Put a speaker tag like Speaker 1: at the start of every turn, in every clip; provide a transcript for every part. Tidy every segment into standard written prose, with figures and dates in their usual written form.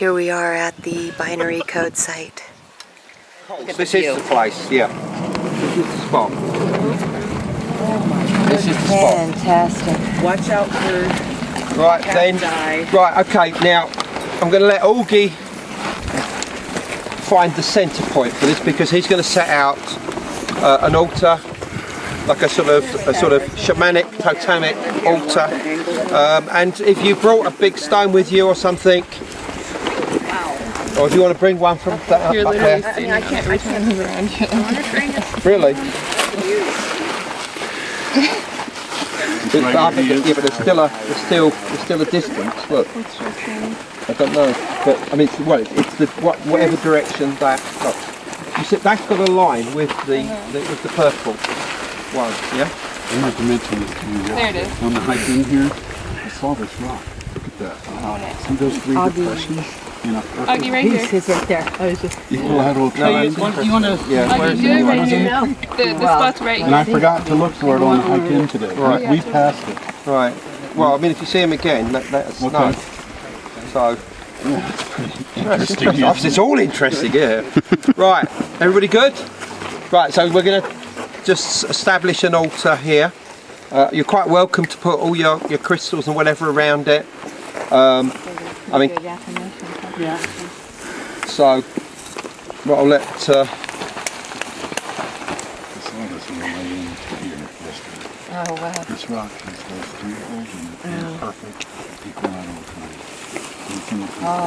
Speaker 1: Here we are at the binary code site.
Speaker 2: This is the place, yeah. This is the spot. This is the spot.
Speaker 1: Fantastic.
Speaker 3: Watch out for
Speaker 2: Right then. Right, okay, now I'm going to let Augie find the centre point for this because he's going to set out an altar, like a sort of shamanic, totemic altar. And if you brought a big stone with you or something, or if you want to bring one from that up there.
Speaker 4: I mean, I can't reach my around.
Speaker 2: Really? Yeah, but there's still a distance. Look, I don't know, but I mean, it's the whatever direction that. Look, you see, that's got a line with the purple one. Yeah.
Speaker 5: I meant to mention it to you.
Speaker 4: There it is.
Speaker 5: On the hike in here, I saw this rock. Look at that. See those three depressions?
Speaker 4: Augie, right here.
Speaker 1: He's right there.
Speaker 5: Equilateral triangle.
Speaker 3: you want to?
Speaker 2: Yeah.
Speaker 4: Augie, do it right here. The spot's right
Speaker 5: And I
Speaker 4: here.
Speaker 5: forgot to look for it on the hike in today.
Speaker 2: Right.
Speaker 5: We passed it.
Speaker 2: Right. Well, I mean, if you see him again, let us know. So.
Speaker 5: Interesting.
Speaker 2: It's all interesting, yeah. Right. Everybody good? Right. So we're going to just establish an altar here. You're quite welcome to put all your crystals and whatever around it. I mean, so what I'll let.
Speaker 5: This one is way in here yesterday.
Speaker 1: Oh, wow.
Speaker 5: This rock has those three holes in it. And perfect equilateral triangle.
Speaker 1: Oh, wow.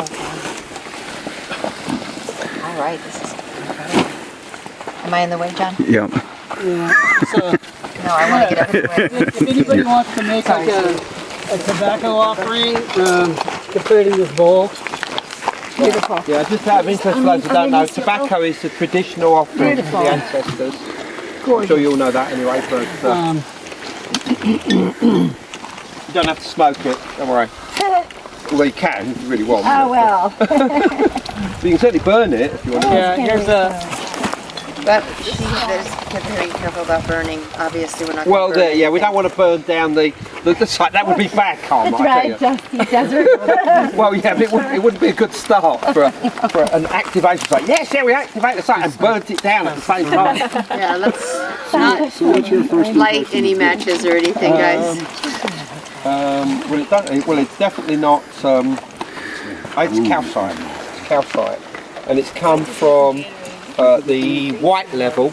Speaker 1: All right, this is incredible. Am I in the way, John?
Speaker 5: Yep.
Speaker 1: No, I want to get everywhere.
Speaker 3: If anybody wants to make like a tobacco offering, to put it in this bowl.
Speaker 1: Beautiful.
Speaker 2: Yeah, just out of interest, for those who don't know, tobacco is the traditional offering to the ancestors. I'm sure you all know that anyway, but you don't have to smoke it, don't worry. Although you can, if you really want.
Speaker 1: Oh, well.
Speaker 2: But you can certainly burn it if you want to.
Speaker 3: Yeah, here's a.
Speaker 1: But get very careful about burning. Obviously, we're not.
Speaker 2: Well, there, yeah, we don't want to burn down the site. That would be bad karma, I tell you.
Speaker 1: Dusty desert.
Speaker 2: Well, yeah, but it wouldn't be a good start for an activation site. Yes, yeah, we activate the site and burnt it down at the same time.
Speaker 4: Yeah, let's not light any matches or anything, guys.
Speaker 2: Well, it's definitely not. It's calcite. It's calcite, and it's come from the white level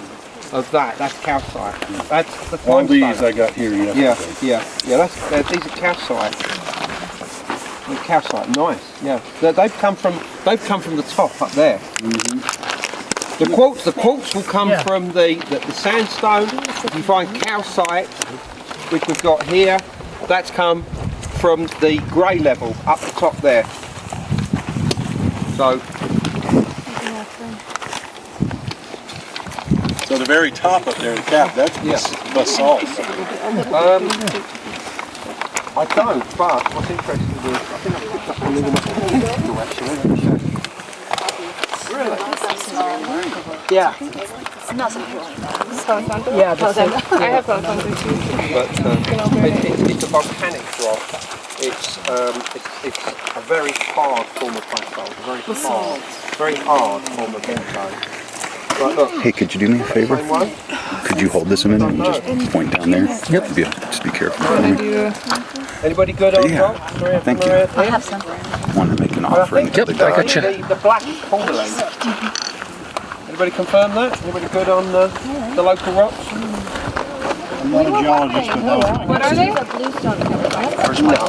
Speaker 2: of that. That's calcite. That's the
Speaker 5: All these
Speaker 2: limestone.
Speaker 5: I got here yesterday.
Speaker 2: Yeah. These are calcite. They're calcite, nice. Yeah, they've come from the top up there. The quartz will come from the sandstone. If you find calcite, which we've got here, that's come from the grey level up the top there.
Speaker 5: So the very top up there, the cap, that's basalt.
Speaker 2: I don't, but what's interesting is I think I picked up a little bit actually. Really? Yeah.
Speaker 3: Yeah, the same.
Speaker 4: I have those ones too.
Speaker 2: But it's a volcanic rock. It's a very hard form of basalt. Very hard form of limestone. Right, look.
Speaker 6: Hey, could you do me a favor?
Speaker 2: Same one?
Speaker 6: Could you hold this a minute and just point down there? Yep. Just be careful.
Speaker 2: Anybody good on
Speaker 6: Yeah.
Speaker 2: rocks?
Speaker 6: Thank you.
Speaker 1: I have some.
Speaker 6: I want to make an offering to the
Speaker 2: I
Speaker 6: gods.
Speaker 2: think the black cornalite. Anybody confirm that? Anybody good on the local rocks?
Speaker 5: I'm not a geologist, but that was
Speaker 4: What are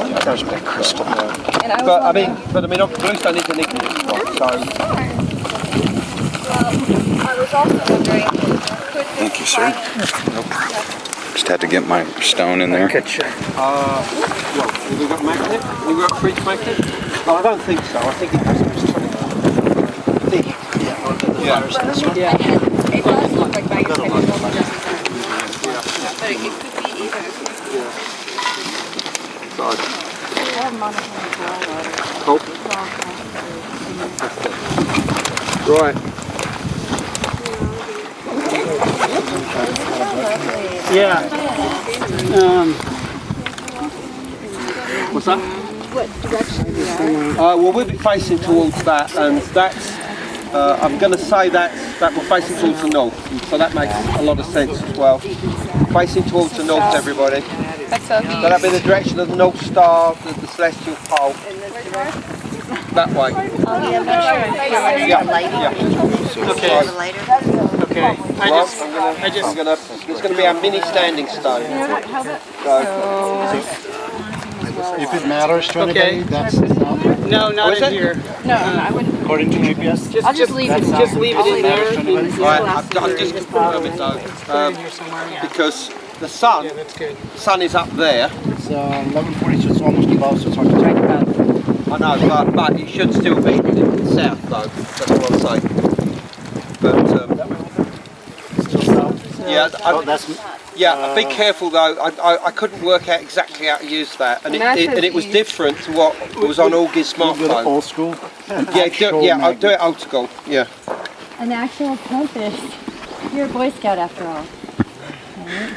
Speaker 4: they?
Speaker 6: There's big crystal.
Speaker 2: But I mean, bluestone is an igneous rock, so.
Speaker 4: I was also wondering,
Speaker 6: Thank you, sir. No problem. Just had to get my stone in there.
Speaker 2: Well, have we got magnet? Have we got freak magnet? No, I don't think so. I think it has to be something. Yeah.
Speaker 4: it does look like magnet, but it could be either.
Speaker 2: Cool. Right.
Speaker 3: Yeah. What's up?
Speaker 4: what direction we are?
Speaker 2: Well, we'll be facing towards that, and that's, I'm going to say that we're facing towards the north, so that makes a lot of sense as well. Facing towards the north, everybody. So that'll be the direction of the North Star, the celestial pole. That way.
Speaker 1: Oh, yeah, I'm not sure.
Speaker 2: Yeah.
Speaker 3: Okay.
Speaker 2: It's going to be our mini standing stone.
Speaker 5: If it matters to anybody, that's
Speaker 3: No, not in here.
Speaker 7: No, I wouldn't.
Speaker 5: according to GPS.
Speaker 7: I'll just leave it.
Speaker 3: Just leave it in there.
Speaker 2: Right, I'm just confirming though, because the sun is up there.
Speaker 5: It's 11:40, so it's almost above, so it's hard to take.
Speaker 2: I know, but it should still be south though. That's what I'm saying. But yeah, be careful though. I couldn't work out exactly how to use that, and it was different to what was on Augie's smartphone.
Speaker 5: Old school.
Speaker 2: I'll do it old school. Yeah.
Speaker 8: An actual compass. You're a Boy Scout after all. Right.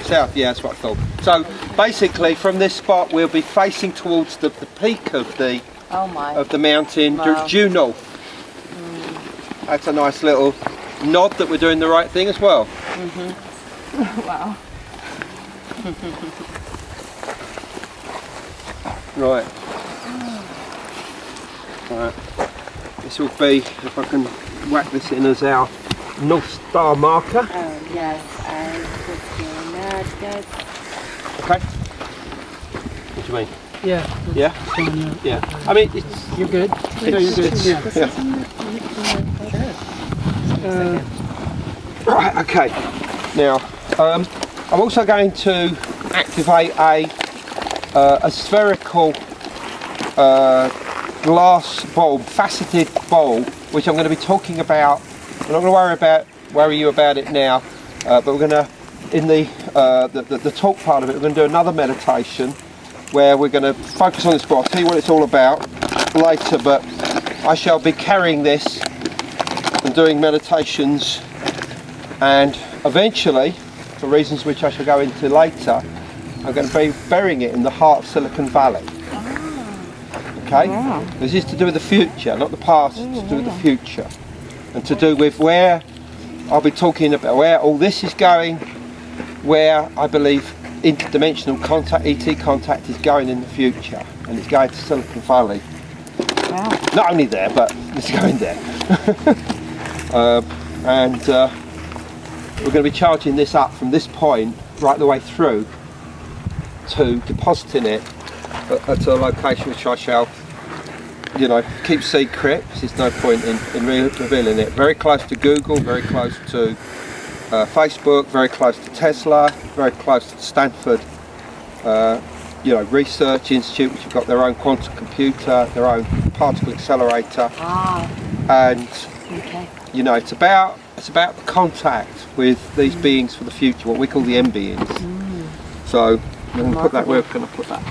Speaker 2: South, yeah, that's what I thought. So basically, from this spot, we'll be facing towards the peak of the mountain, due north. That's a nice little nod that we're doing the right thing as well.
Speaker 7: Wow.
Speaker 2: Right. Right. This will be, if I can whack this in as our North Star marker.
Speaker 8: Oh, yes, I was doing that. Yes.
Speaker 2: Okay. What do you mean?
Speaker 3: Yeah.
Speaker 2: Yeah? Yeah. I mean, it's...
Speaker 3: You're good? No, you're good. Yeah.
Speaker 2: Right, okay. Now, I'm also going to activate a spherical glass bulb, faceted bulb, which I'm going to be talking about. I'm not going to worry you about it now, but we're going to, in the talk part of it, we're going to do another meditation where we're going to focus on this spot. I'll tell you what it's all about later, but I shall be carrying this and doing meditations, and eventually, for reasons which I shall go into later, I'm going to be burying it in the heart of Silicon Valley. Okay? This is to do with the future, not the past, it's to do with the future. And to do with where I'll be talking about where all this is going, where I believe interdimensional contact, ET contact, is going in the future, and it's going to Silicon Valley.
Speaker 8: Wow.
Speaker 2: Not only there, but it's going there. We're going to be charging this up from this point right the way through to depositing it at a location which I shall, keep secret. There's no point in revealing it. Very close to Google, very close to Facebook, very close to Tesla, very close to the Stanford, Research Institute, which have got their own quantum computer, their own particle accelerator, and it's about the contact with these beings for the future, what we call the M beings. So I'm going to put that. Where can I put that?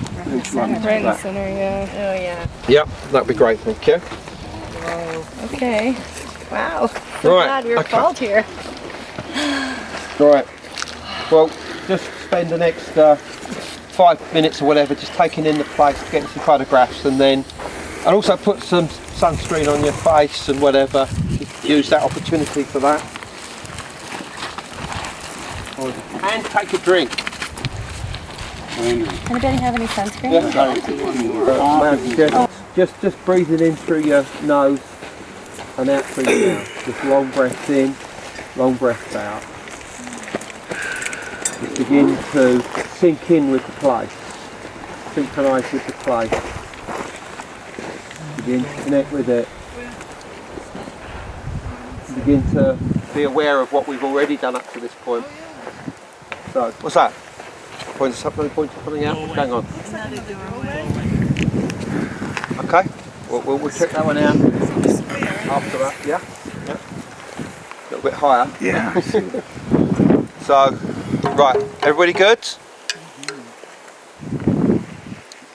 Speaker 7: Right in the center, yeah.
Speaker 1: Oh, yeah.
Speaker 2: Yep, that'd be great. Thank you.
Speaker 1: Whoa.
Speaker 7: Okay.
Speaker 1: Wow. So
Speaker 2: Right,
Speaker 1: glad we were
Speaker 2: okay.
Speaker 1: called here.
Speaker 2: Right. Well, just spend the next 5 minutes or whatever just taking in the place, getting some photographs, and also put some sunscreen on your face and whatever. Use that opportunity for that. And take a drink.
Speaker 8: Anybody have any sunscreen?
Speaker 2: Just breathing in through your nose and out through your mouth. Just long breaths in, long breaths out. Just begin to sink in with the place. Synchronise with the place. Begin to connect with it. Begin to be aware of what we've already done up to this point. So, what's that? Point something out? What's going on? Okay, we'll check that one out after that, yeah? A little bit higher.
Speaker 6: Yeah.
Speaker 2: So, right, everybody good?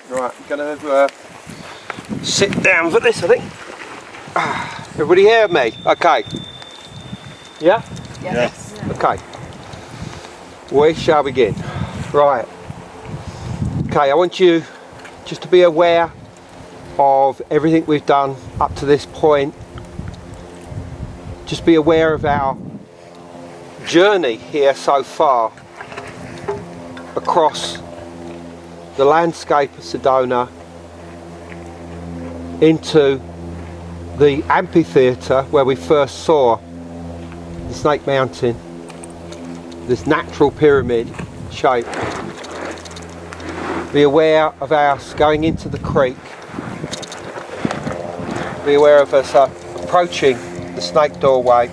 Speaker 2: Right, I'm going to sit down for this, I think. Everybody hear me? Okay. Yeah?
Speaker 1: Yes.
Speaker 2: Okay. We shall begin. Right. Okay, I want you just to be aware of everything we've done up to this point. Just be aware of our journey here so far across the landscape of Sedona into the amphitheatre where we first saw the Snake Mountain, this natural pyramid shape. Be aware of us going into the creek. Be aware of us approaching the snake doorway.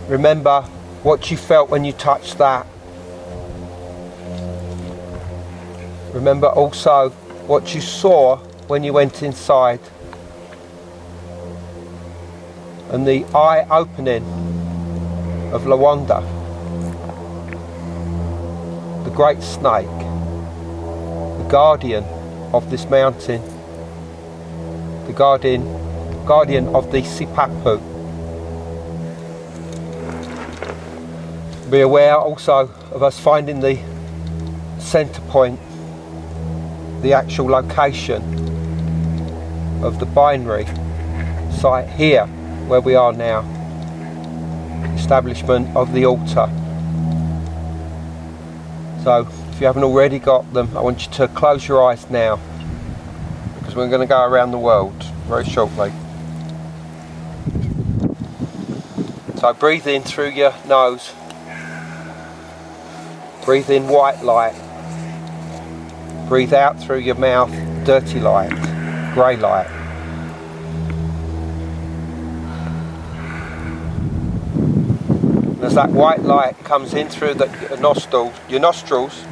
Speaker 2: Remember what you felt when you touched that. Remember also what you saw when you went inside. And the eye opening of Lawanda, the great snake, the guardian of this mountain, the guardian of the Sipapu. Be aware also of us finding the centre point, the actual location of the binary site here where we are now, establishment of the altar. So if you haven't already got them, I want you to close your eyes now, because we're going to go around the world very shortly. So breathe in through your nose, breathe in white light, breathe out through your mouth dirty light, grey light. As that white light comes in through your nostrils,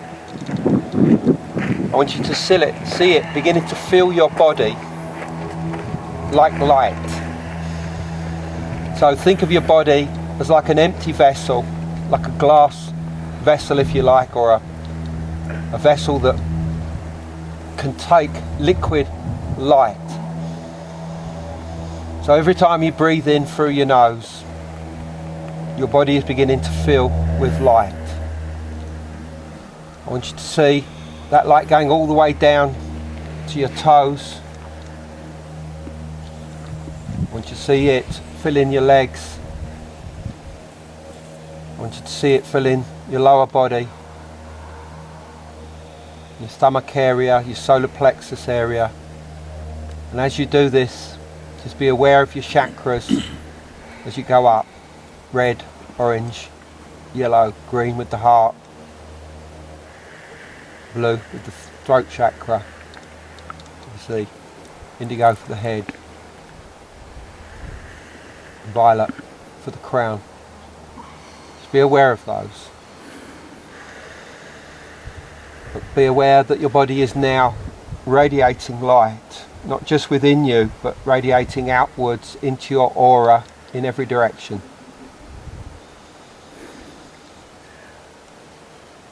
Speaker 2: I want you to see it beginning to fill your body like light. So think of your body as like an empty vessel, like a glass vessel if you like, or a vessel that can take liquid light. So every time you breathe in through your nose, your body is beginning to fill with light. I want you to see that light going all the way down to your toes. I want you to see it filling your legs. I want you to see it filling your lower body, your stomach area, your solar plexus area. And as you do this, just be aware of your chakras as you go up. Red, orange, yellow, green with the heart, blue with the throat chakra, obviously indigo for the head, violet for the crown. Just be aware of those. But be aware that your body is now radiating light, not just within you, but radiating outwards into your aura in every direction.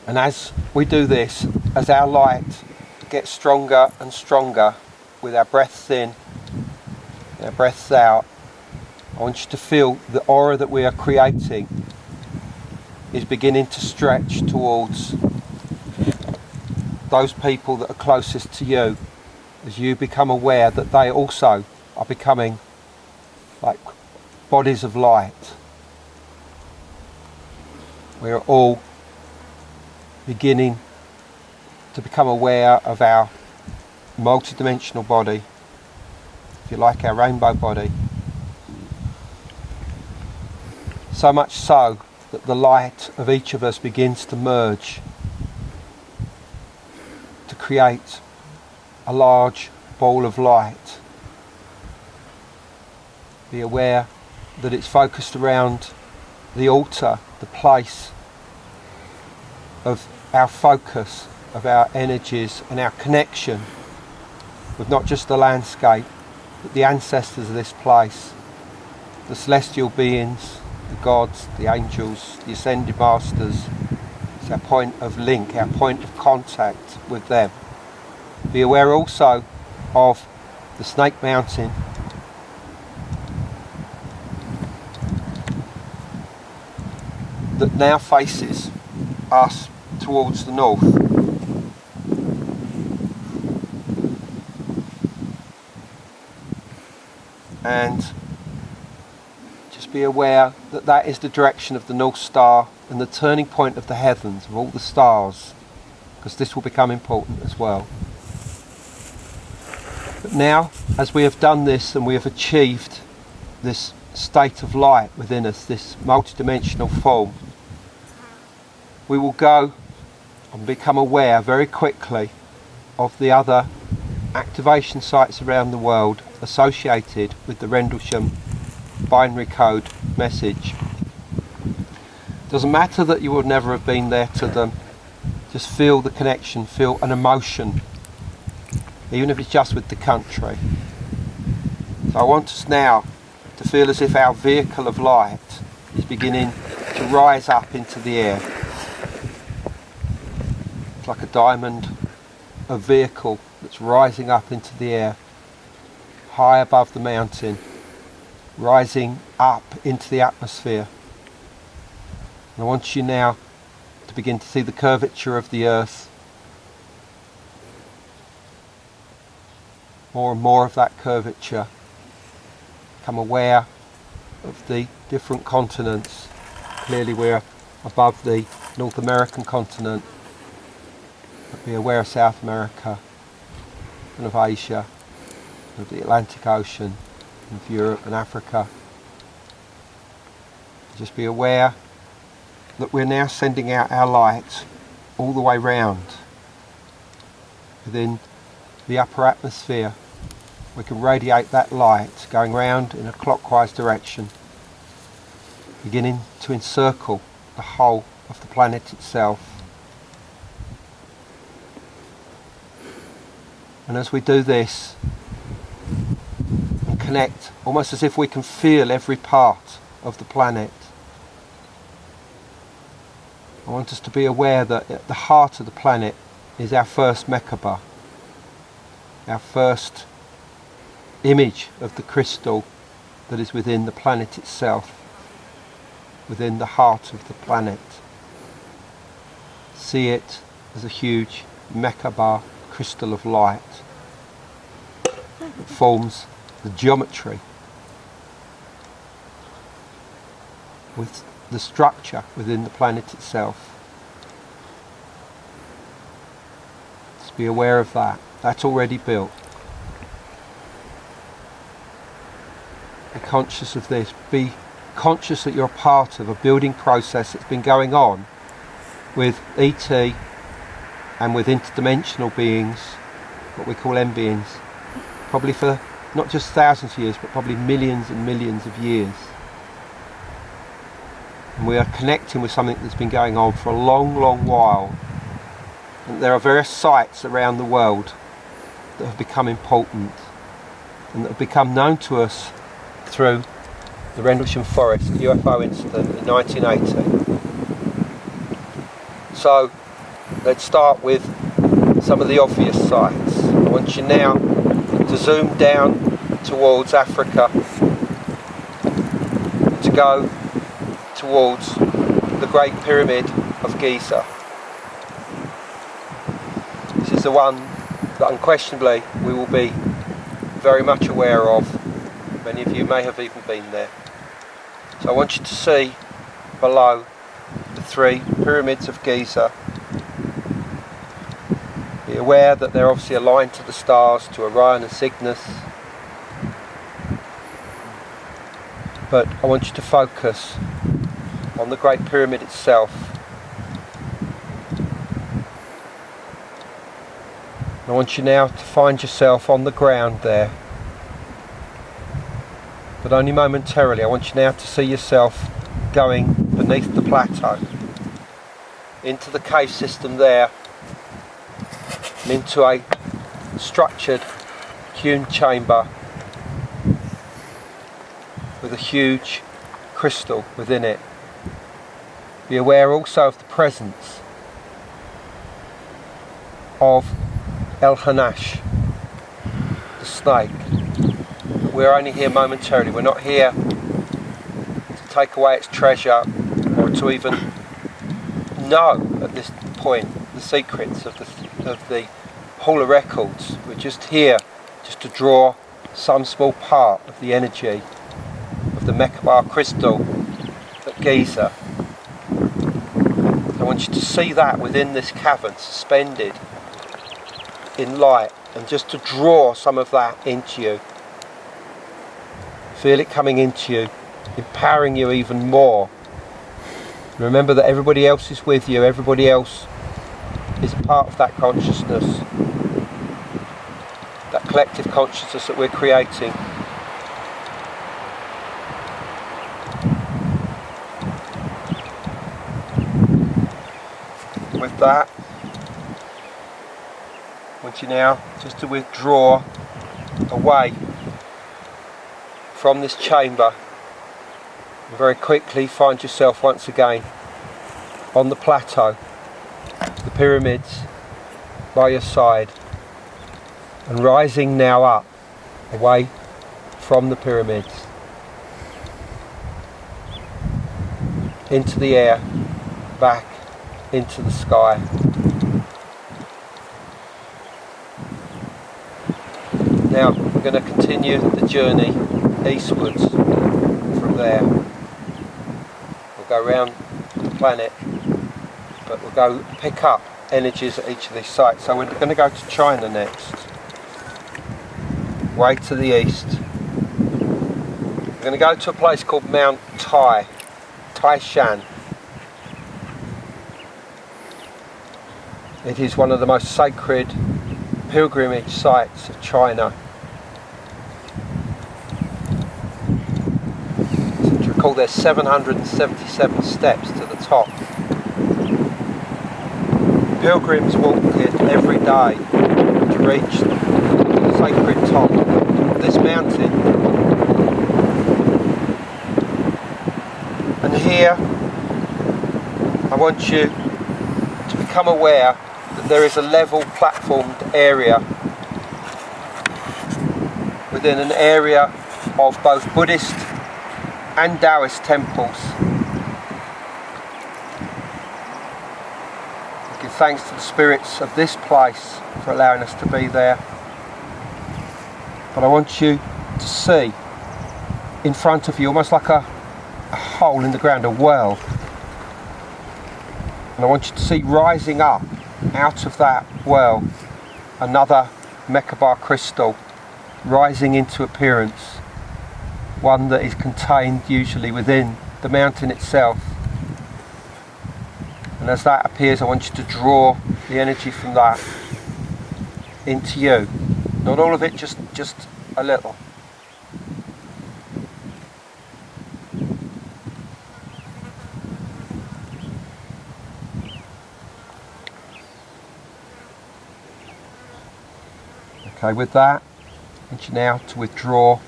Speaker 2: And as we do this, as our light gets stronger and stronger with our breaths in and our breaths out, I want you to feel the aura that we are creating is beginning to stretch towards those people that are closest to you, as you become aware that they also are becoming like bodies of light. We are all beginning to become aware of our multi-dimensional body, if you like, our rainbow body. So much so that the light of each of us begins to merge to create a large ball of light. Be aware that it's focused around the altar, the place of our focus, of our energies and our connection with not just the landscape, but the ancestors of this place, the celestial beings, the gods, the angels, the ascended masters. It's our point of link, our point of contact with them. Be aware also of the Snake Mountain, that now faces us towards the north. And just be aware that that is the direction of the North Star and the turning point of the heavens, of all the stars, because this will become important as well. But now, as we have done this and we have achieved this state of light within us, this multidimensional form, we will go and become aware very quickly of the other activation sites around the world associated with the Rendlesham binary code message. Doesn't matter that you would never have been there to them, just feel the connection, feel an emotion, even if it's just with the country. So I want us now to feel as if our vehicle of light is beginning to rise up into the air. It's like a diamond, a vehicle that's rising up into the air, high above the mountain, rising up into the atmosphere. And I want you now to begin to see the curvature of the earth. More and more of that curvature. Become aware of the different continents. Clearly we're above the North American continent. But be aware of South America and of Asia, and of the Atlantic Ocean, and of Europe and Africa. Just be aware that we're now sending out our light all the way round within the upper atmosphere. We can radiate that light going round in a clockwise direction, beginning to encircle the whole of the planet itself. And as we do this and connect, almost as if we can feel every part of the planet, I want us to be aware that at the heart of the planet is our first Merkaba, our first image of the crystal that is within the planet itself, within the heart of the planet. See it as a huge Merkaba crystal of light that forms the geometry with the structure within the planet itself. Just be aware of that. That's already built. Be conscious of this. Be conscious that you're a part of a building process that's been going on with ET and with interdimensional beings, what we call M beings, probably for not just thousands of years, but probably millions and millions of years. And we are connecting with something that's been going on for a long, long while. And there are various sites around the world that have become important and that have become known to us through the Rendlesham Forest UFO incident in 1980. So let's start with some of the obvious sites. I want you now to zoom down towards Africa, to go towards the Great Pyramid of Giza. This is the one that unquestionably we will be very much aware of. Many of you may have even been there. So I want you to see below the three pyramids of Giza. Be aware that they're obviously aligned to the stars, to Orion and Cygnus. But I want you to focus on the Great Pyramid itself. I want you now to find yourself on the ground there, but only momentarily. I want you now to see yourself going beneath the plateau, into the cave system there, and into a structured, hewn chamber with a huge crystal within it. Be aware also of the presence of El Hanash, the snake. We're only here momentarily. We're not here to take away its treasure or to even know at this point the secrets of the Hall of Records. We're just here just to draw some small part of the energy of the Merkaba crystal at Giza. I want you to see that within this cavern, suspended in light, and just to draw some of that into you. Feel it coming into you, empowering you even more. Remember that everybody else is with you, everybody else is a part of that consciousness, that collective consciousness that we're creating. With that, I want you now just to withdraw away from this chamber and very quickly find yourself once again on the plateau, the pyramids by your side, and rising now up away from the pyramids into the air, back into the sky. Now we're going to continue the journey eastwards from there. We'll go around the planet, but we'll go pick up energies at each of these sites. So we're going to go to China next, way to the east. We're going to go to a place called Mount Taishan. It is one of the most sacred pilgrimage sites of China. So to recall, there's 777 steps to the top. Pilgrims walk it every day to reach the sacred top of this mountain. And here, I want you to become aware that there is a level platformed area within an area of both Buddhist and Taoist temples. We give thanks to the spirits of this place for allowing us to be there. But I want you to see in front of you, almost like a hole in the ground, a well. And I want you to see rising up out of that well another Merkaba crystal rising into appearance, one that is contained usually within the mountain itself. And as that appears, I want you to draw the energy from that into you. Not all of it, just a little. Okay, with that, I want you now to withdraw.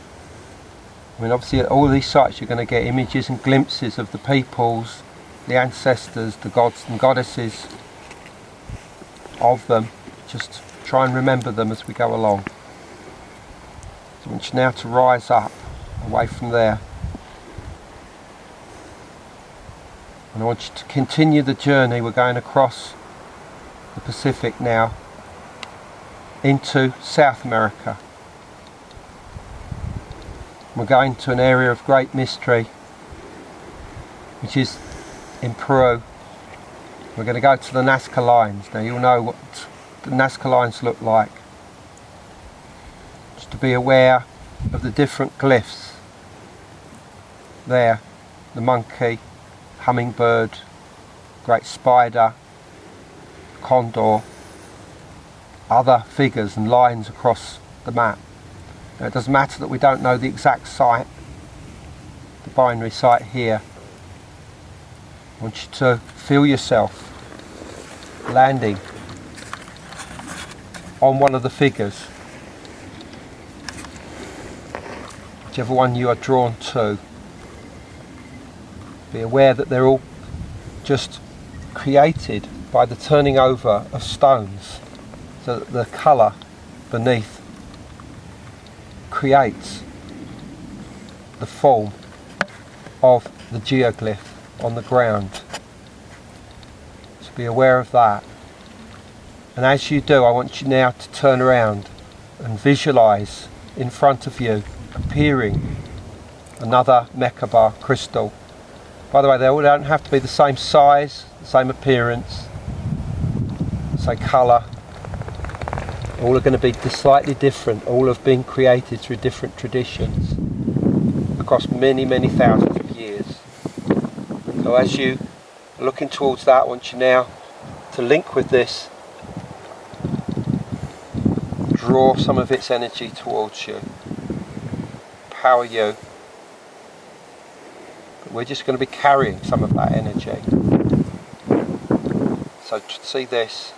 Speaker 2: I mean, obviously at all these sites you're going to get images and glimpses of the peoples, the ancestors, the gods and goddesses of them. Just try and remember them as we go along. So I want you now to rise up away from there. And I want you to continue the journey. We're going across the Pacific now into South America. We're going to an area of great mystery, which is in Peru. We're going to go to the Nazca lines. Now you'll know what the Nazca lines look like. Just to be aware of the different glyphs there. The monkey, hummingbird, great spider, condor, other figures and lines across the map. Now, it doesn't matter that we don't know the exact site, the binary site here. I want you to feel yourself landing on one of the figures, whichever one you are drawn to. Be aware that they're all just created by the turning over of stones, so that the colour beneath creates the form of the geoglyph on the ground. So be aware of that. And as you do, I want you now to turn around and visualize in front of you appearing another Merkaba crystal. By the way, they all don't have to be the same size, the same appearance, same colour. All are going to be slightly different. All have been created through different traditions across many, many thousands of years. So as you are looking towards that, I want you now to link with this, draw some of its energy towards you, empower you. But we're just going to be carrying some of that energy. So see this.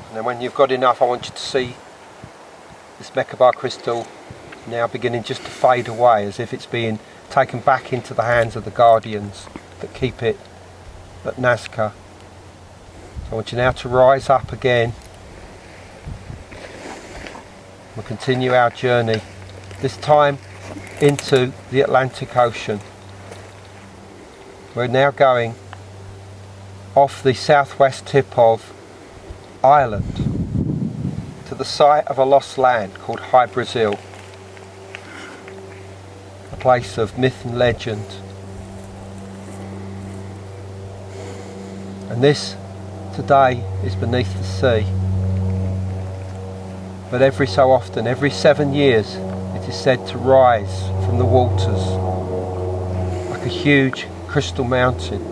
Speaker 2: And then when you've got enough, I want you to see this Merkaba crystal now beginning just to fade away, as if it's being taken back into the hands of the guardians that keep it at Nazca. So I want you now to rise up again. We'll continue our journey, this time into the Atlantic Ocean. We're now going off the southwest tip of Ireland to the site of a lost land called High Brazil, a place of myth and legend. And this today is beneath the sea, but every so often, every 7 years, it is said to rise from the waters like a huge crystal mountain.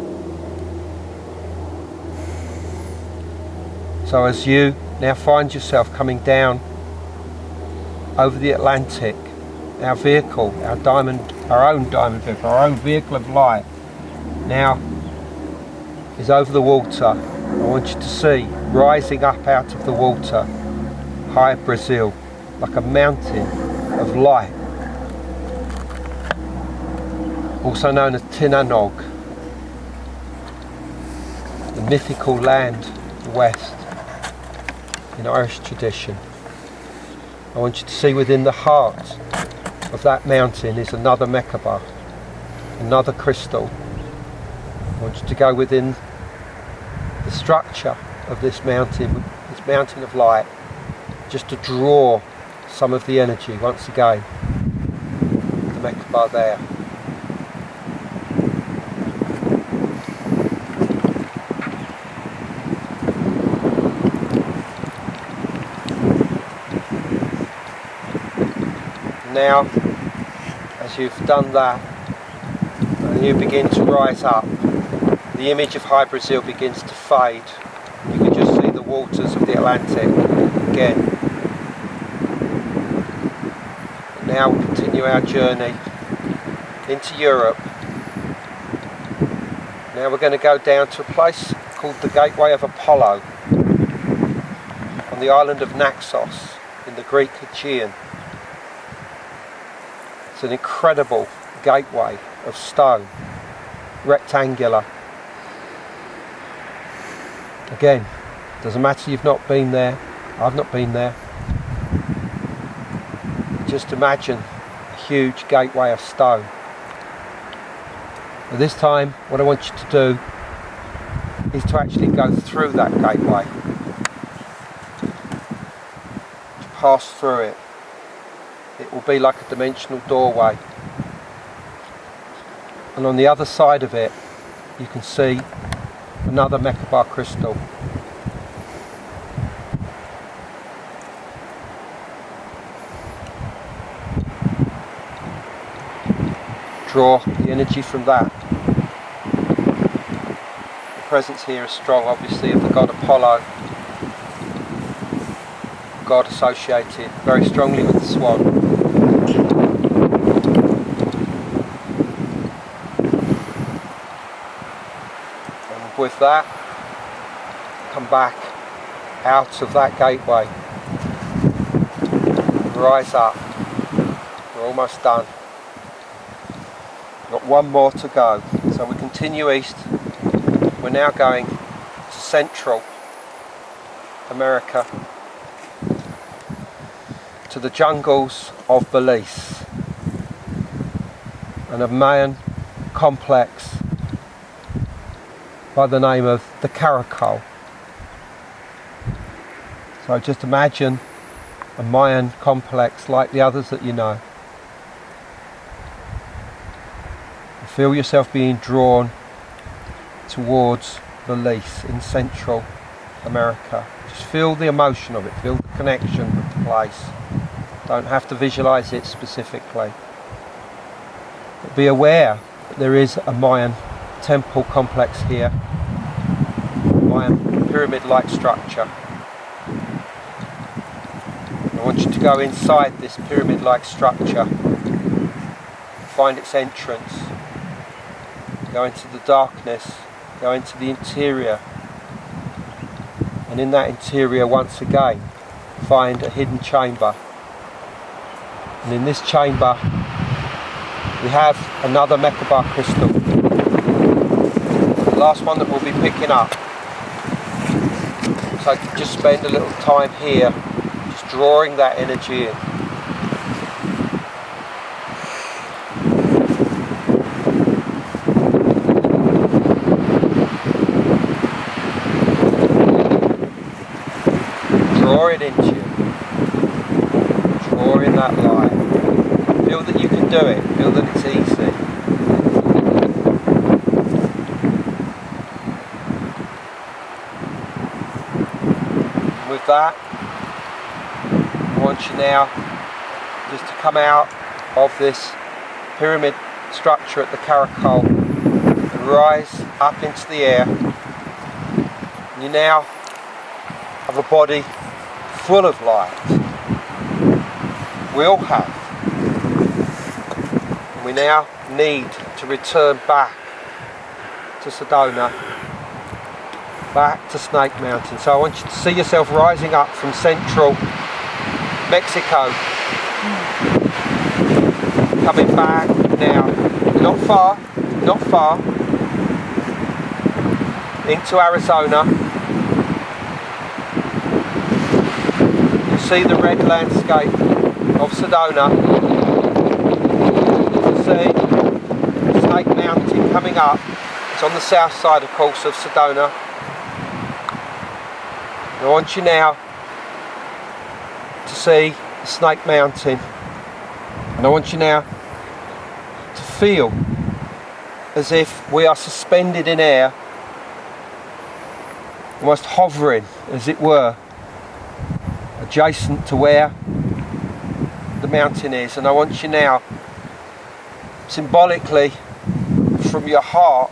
Speaker 2: So as you now find yourself coming down over the Atlantic, our vehicle, our own diamond vehicle, our own vehicle of light now is over the water. I want you to see, rising up out of the water, High Brazil, like a mountain of light, also known as Tinanog, the mythical land of the West in Irish tradition. I want you to see within the heart of that mountain is another Merkaba, another crystal. I want you to go within the structure of this mountain of light, just to draw some of the energy once again, the Merkaba there. Now, as you've done that, and you begin to rise up, the image of High Brazil begins to fade. You can just see the waters of the Atlantic again. And now we'll continue our journey into Europe. Now we're going to go down to a place called the Gateway of Apollo on the island of Naxos in the Greek Aegean. It's an incredible gateway of stone, rectangular. Again, doesn't matter you've not been there, I've not been there. Just imagine a huge gateway of stone. But this time, what I want you to do is to actually go through that gateway, to pass through it. It will be like a dimensional doorway, and on the other side of it you can see another Merkaba crystal. Draw the energy from that. The presence here is strong, obviously, of the god Apollo, god associated very strongly with the swan. And with that, come back out of that gateway, rise up. We're almost done. Got one more to go. So we continue east. We're now going to Central America. to the jungles of Belize and a Mayan complex by the name of the Caracol. So just imagine a Mayan complex like the others that you know. Feel yourself being drawn towards Belize in Central America. Just feel the emotion of it, feel the connection with the place. Don't have to visualize it specifically. But be aware that there is a Mayan temple complex here, Mayan pyramid-like structure. I want you to go inside this pyramid-like structure, find its entrance, go into the darkness, go into the interior, and in that interior once again find a hidden chamber. And in this chamber we have another Merkaba crystal, the last one that we'll be picking up. So I can just spend a little time here just drawing that energy in. Draw it into you. Draw in that light. Feel that you can do it. Feel that it's easy. And with that, I want you now just to come out of this pyramid structure at the Caracol and rise up into the air. And you now have a body full of light. We all have. And we now need to return back to Sedona, back to Snake Mountain. So I want you to see yourself rising up from central Mexico, coming back now, not far, into Arizona. See the red landscape of Sedona. You can see Snake Mountain coming up. It's on the south side, of course, of Sedona. And I want you now to see Snake Mountain, and I want you now to feel as if we are suspended in air, almost hovering, as it were, adjacent to where the mountain is. And I want you now, symbolically, from your heart,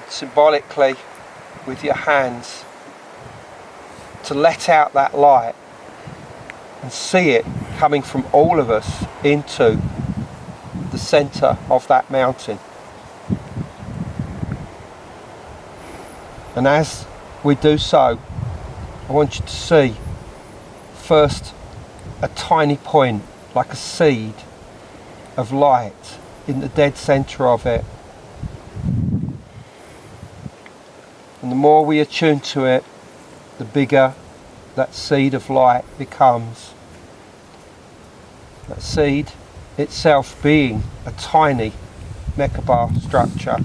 Speaker 2: symbolically with your hands, to let out that light and see it coming from all of us into the center of that mountain. And as we do so, I want you to see first a tiny point, like a seed of light in the dead center of it. And the more we attune to it, the bigger that seed of light becomes. That seed itself being a tiny Merkaba structure.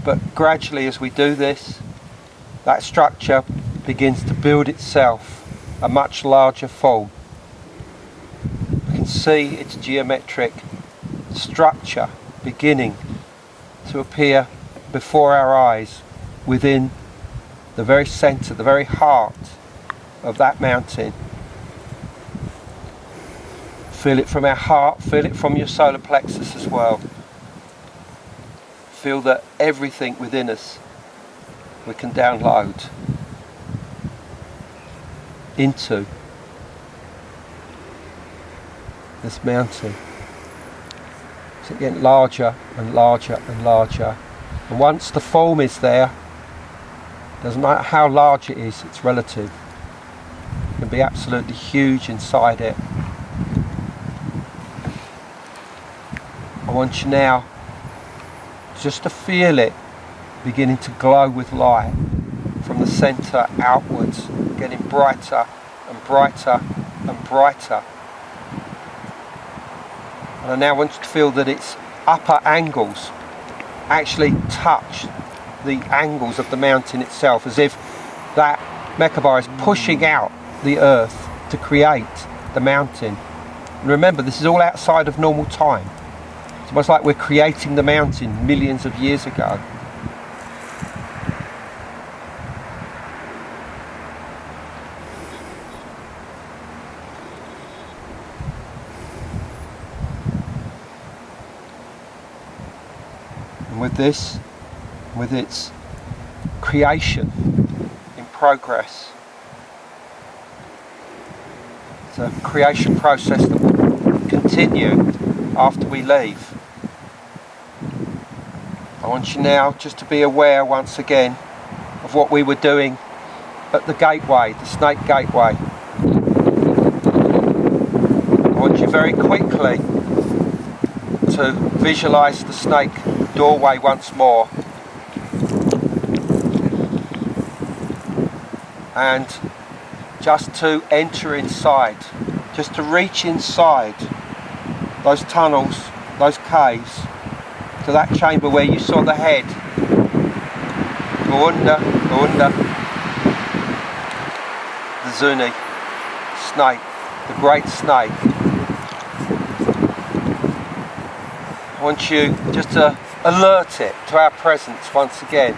Speaker 2: But gradually, as we do this, that structure begins to build itself a much larger form. We can see its geometric structure beginning to appear before our eyes within the very center, the very heart of that mountain. Feel it from our heart, feel it from your solar plexus as well. Feel that everything within us we can download into this mountain. It's getting larger and larger and larger. And once the form is there, doesn't matter how large it is, it's relative. It can be absolutely huge inside it. I want you now just to feel it beginning to glow with light from the center outwards, getting brighter and brighter and brighter. And I now want you to feel that its upper angles actually touch the angles of the mountain itself, as if that Merkaba is pushing out the earth to create the mountain. And remember, this is all outside of normal time. It's almost like we're creating the mountain millions of years ago. And with this, with its creation in progress, it's a creation process that will continue after we leave. I want you now just to be aware once again of what we were doing at the gateway, the snake gateway. I want you very quickly to visualize the snake doorway once more, and just to enter inside, just to reach inside those tunnels, those caves, to that chamber where you saw the head. Go under the Zuni snake, the great snake. I want you just to alert it to our presence once again.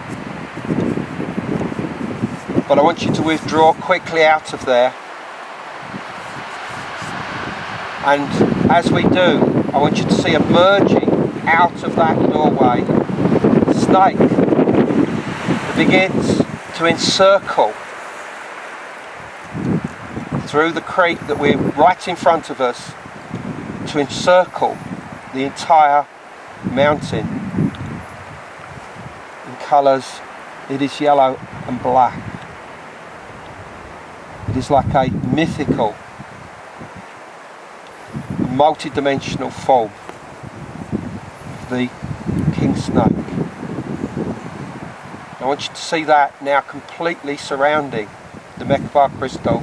Speaker 2: But I want you to withdraw quickly out of there. And as we do, I want you to see emerging out of that doorway a snake that begins to encircle through the creek that we're right in front of us, to encircle the entire mountain. In colours, it is yellow and black. It is like a mythical, multi-dimensional form of the king snake. I want you to see that now completely surrounding the Merkaba crystal,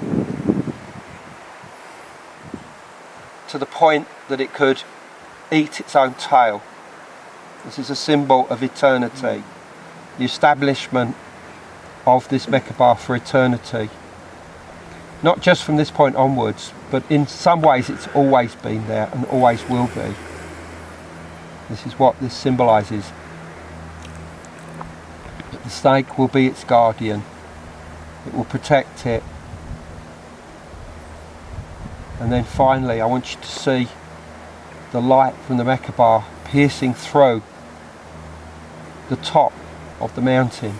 Speaker 2: to the point that it could eat its own tail. This is a symbol of eternity, the establishment of this Merkaba for eternity. Not just from this point onwards, but in some ways it's always been there and always will be. This is what this symbolises. That the snake will be its guardian. It will protect it. And then finally, I want you to see the light from the Merkaba piercing through the top of the mountain,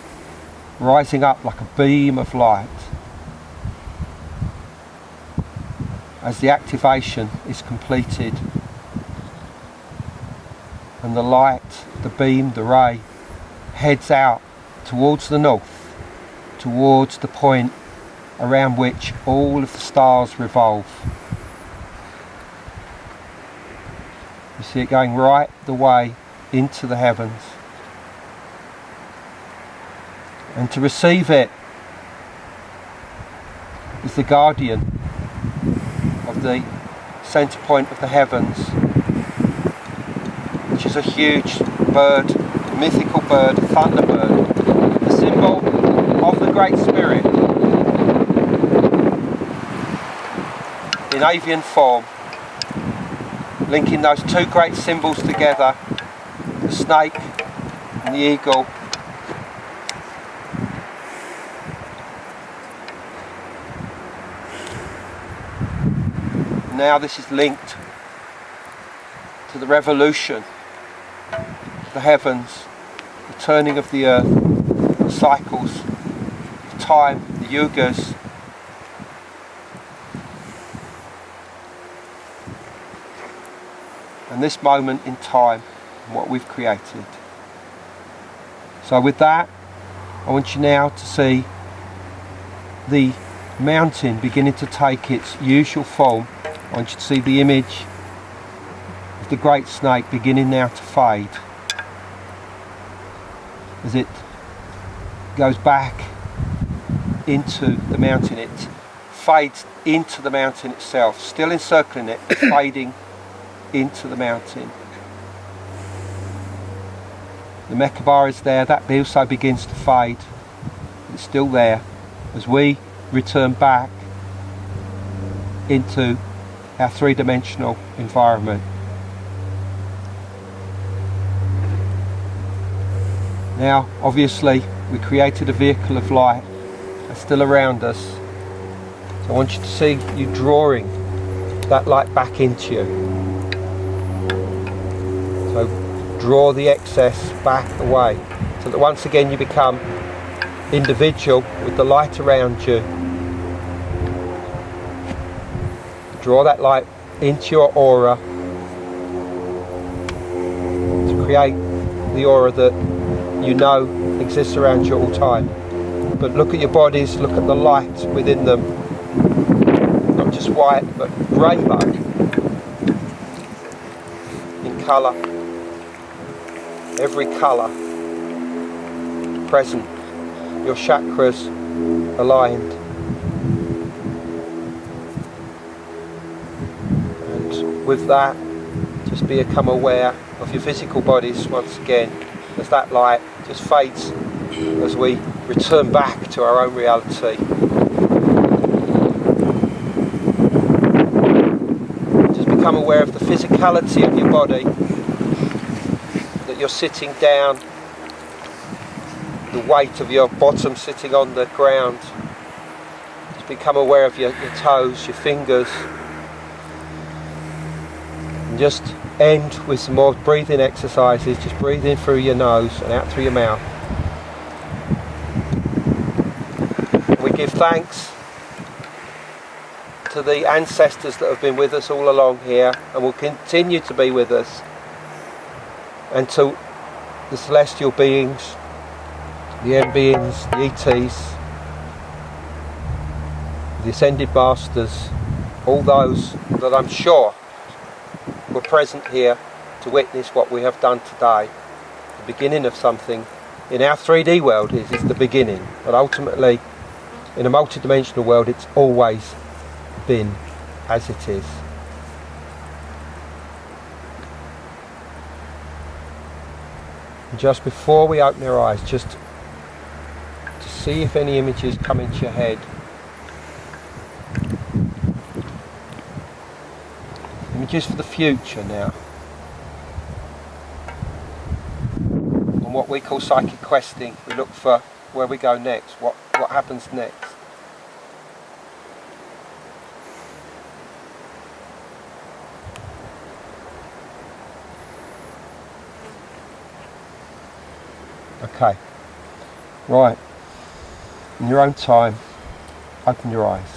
Speaker 2: rising up like a beam of light. As the activation is completed, and the light, the beam, the ray heads out towards the north, towards the point around which all of the stars revolve. You see it going right the way into the heavens. And to receive it is the guardian of the centre point of the heavens, which is a huge bird, a mythical bird, a thunderbird, the symbol of the Great Spirit in avian form, linking those two great symbols together, the snake and the eagle. Now this is linked to the revolution of the heavens, the turning of the earth, the cycles of time, the yugas. And this moment in time, and what we've created. So with that, I want you now to see the mountain beginning to take its usual form. I want you to see the image of the great snake beginning now to fade as it goes back into the mountain. It fades into the mountain itself, still encircling it, fading into the mountain. The Merkaba is there, that also begins to fade. It's still there as we return back into our three-dimensional environment. Now, obviously, we created a vehicle of light that's still around us. So I want you to see you drawing that light back into you. So draw the excess back away, so that once again you become individual with the light around you. Draw that light into your aura to create the aura that you know exists around you all time. But look at your bodies, look at the light within them. Not just white, but rainbow in colour. Every colour present. Your chakras aligned. And with that, just become aware of your physical bodies once again, as that light just fades as we return back to our own reality. Just become aware of the physicality of your body, that you're sitting down, the weight of your bottom sitting on the ground. Just become aware of your toes, your fingers. And just end with some more breathing exercises. Just breathe in through your nose and out through your mouth. We give thanks to the ancestors that have been with us all along here and will continue to be with us, and to the celestial beings, the end beings, the ETs, the ascended masters, all those that I'm sure were present here to witness what we have done today. The beginning of something in our 3D world is the beginning, but ultimately in a multi-dimensional world it's always been as it is. And just before we open our eyes, just to see if any images come into your head. Images for the future now. On what we call psychic questing, we look for where we go next, what happens next. Okay, right, in your own time, open your eyes.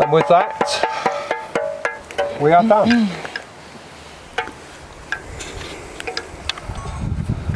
Speaker 2: And with that, we are done.